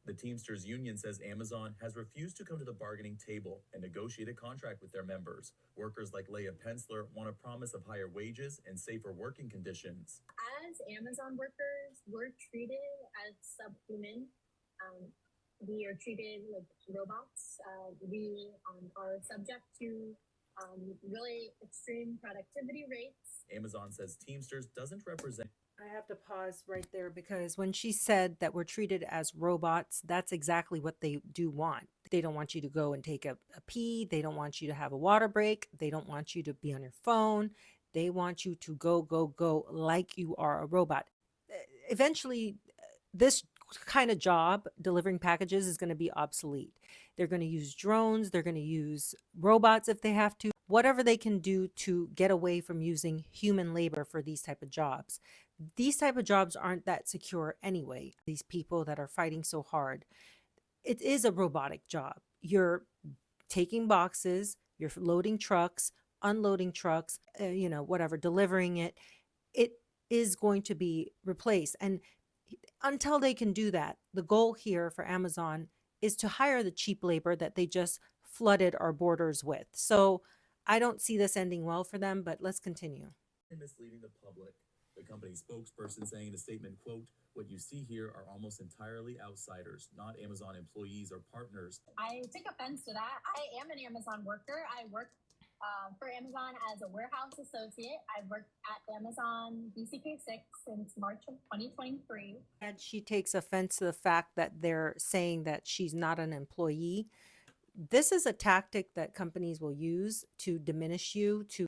The Teamsters union says Amazon has refused to come to the bargaining table and negotiate a contract with their members. Workers like Leah Pensler want a promise of higher wages and safer working conditions. As Amazon workers, we're treated as subhuman. We are treated like robots. We are subject to really extreme productivity rates. Amazon says Teamsters doesn't represent. I have to pause right there because when she said that we're treated as robots, that's exactly what they do want. They don't want you to go and take a pee. They don't want you to have a water break. They don't want you to be on your phone. They want you to go, go, go like you are a robot. Eventually, this kind of job, delivering packages, is going to be obsolete. They're going to use drones. They're going to use robots if they have to. Whatever they can do to get away from using human labor for these type of jobs. These type of jobs aren't that secure anyway. These people that are fighting so hard, it is a robotic job. You're taking boxes, you're loading trucks, unloading trucks, whatever, delivering it. It is going to be replaced. And until they can do that, the goal here for Amazon is to hire the cheap labor that they just flooded our borders with. So I don't see this ending well for them, but let's continue. Misleading the public. The company spokesperson saying in a statement, quote, "What you see here are almost entirely outsiders, not Amazon employees or partners." I take offense to that. I am an Amazon worker. I work for Amazon as a warehouse associate. I've worked at Amazon BCK6 since March of 2023. And she takes offense to the fact that they're saying that she's not an employee. This is a tactic that companies will use to diminish you, to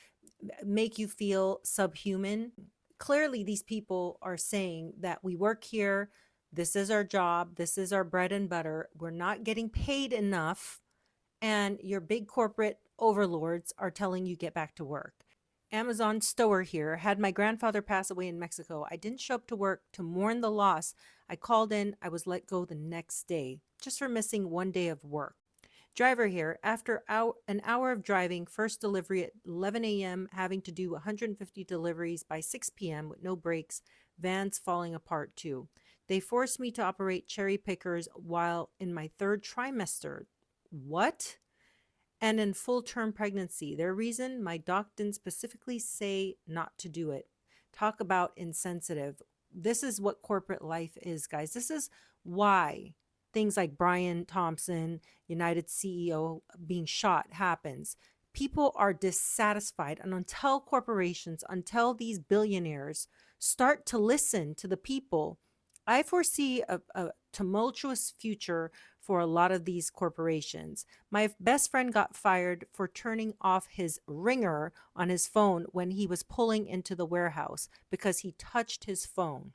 make you feel subhuman. Clearly, these people are saying that we work here. This is our job. This is our bread and butter. We're not getting paid enough. And your big corporate overlords are telling you get back to work. Amazon stower here had my grandfather pass away in Mexico. I didn't show up to work to mourn the loss. I called in. I was let go the next day just for missing one day of work. Driver here, after an hour of driving, first delivery at 11 a.m., having to do 150 deliveries by 6 p.m. with no breaks, vans falling apart too. They forced me to operate cherry pickers while in my third trimester. What? And in full-term pregnancy. Their reason, my doc didn't specifically say not to do it. Talk about insensitive. This is what corporate life is, guys. This is why things like Brian Thompson, United CEO, being shot happens. People are dissatisfied. And until corporations, until these billionaires start to listen to the people, I foresee a tumultuous future for a lot of these corporations. My best friend got fired for turning off his ringer on his phone when he was pulling into the warehouse because he touched his phone.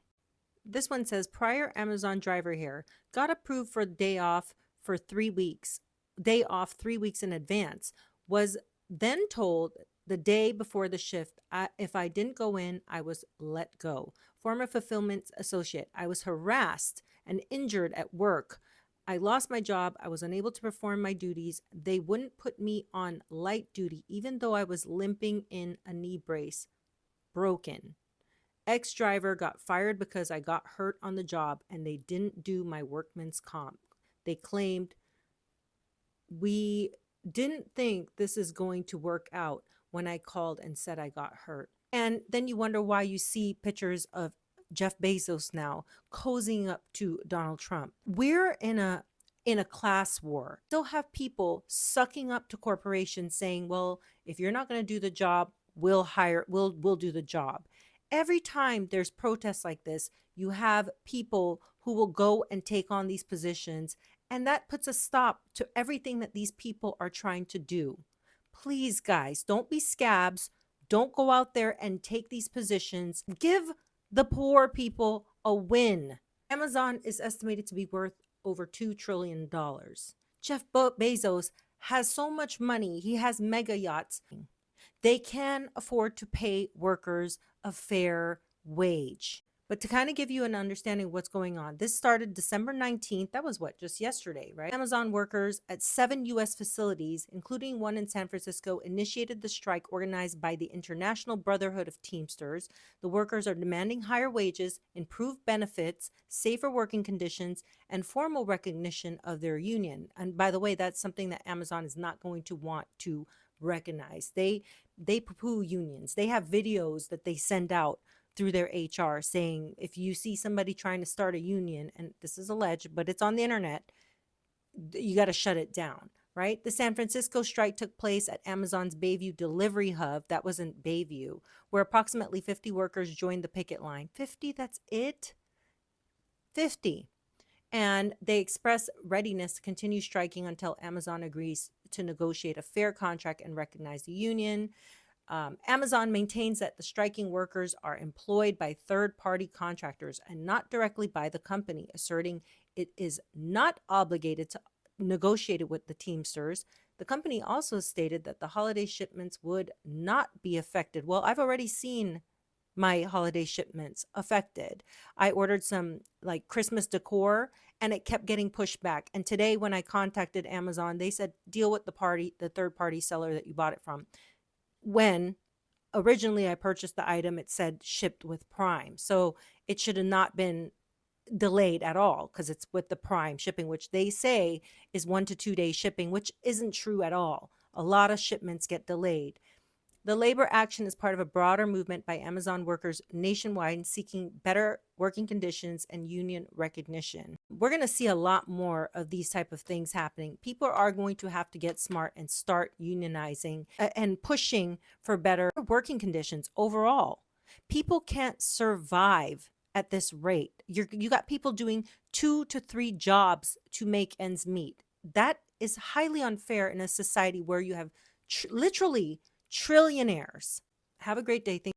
This one says, prior Amazon driver here got approved for day off for 3 weeks, day off 3 weeks in advance, was then told the day before the shift, if I didn't go in, I was let go. Former fulfillment associate, I was harassed and injured at work. I lost my job. I was unable to perform my duties. They wouldn't put me on light duty, even though I was limping in a knee brace. Broken. Ex-driver got fired because I got hurt on the job and they didn't do my workman's comp. They claimed, we didn't think this is going to work out when I called and said I got hurt. And then you wonder why you see pictures of Jeff Bezos now cozying up to Donald Trump. We're in a class war. Still have people sucking up to corporations saying, well, if you're not going to do the job, we'll do the job. Every time there's protests like this, you have people who will go and take on these positions, and that puts a stop to everything that these people are trying to do. Please, guys, don't be scabs. Don't go out there and take these positions. Give the poor people a win. Amazon is estimated to be worth over $2 trillion. Jeff Bezos has so much money. He has mega yachts. They can afford to pay workers a fair wage. But to kind of give you an understanding of what's going on, this started December 19th. That was what, just yesterday, right? Amazon workers at 7 U.S. facilities, including one in San Francisco, initiated the strike organized by the International Brotherhood of Teamsters. The workers are demanding higher wages, improved benefits, safer working conditions, and formal recognition of their union. And by the way, that's something that Amazon is not going to want to recognize. They poo-poo unions. They have videos that they send out through their HR saying, if you see somebody trying to start a union, and this is alleged, but it's on the internet, you got to shut it down, right? The San Francisco strike took place at Amazon's Bayview delivery hub. That was in Bayview, where approximately 50 workers joined the picket line. 50, that's it? 50. And they express readiness to continue striking until Amazon agrees to negotiate a fair contract and recognize the union. Amazon maintains that the striking workers are employed by third-party contractors and not directly by the company, asserting it is not obligated to negotiate with the Teamsters. The company also stated that the holiday shipments would not be affected. Well, I've already seen my holiday shipments affected. I ordered some like Christmas decor and it kept getting pushed back. And today when I contacted Amazon, they said deal with the third-party seller that you bought it from. When originally I purchased the item, it said shipped with Prime. So it should have not been delayed at all because it's with the Prime shipping, which they say is 1 to 2 day shipping, which isn't true at all. A lot of shipments get delayed. The labor action is part of a broader movement by Amazon workers nationwide seeking better working conditions and union recognition. We're going to see a lot more of these type of things happening. People are going to have to get smart and start unionizing and pushing for better working conditions overall. People can't survive at this rate. You got people doing 2 to 3 jobs to make ends meet. That is highly unfair in a society where you have literally trillionaires. Have a great day. Thank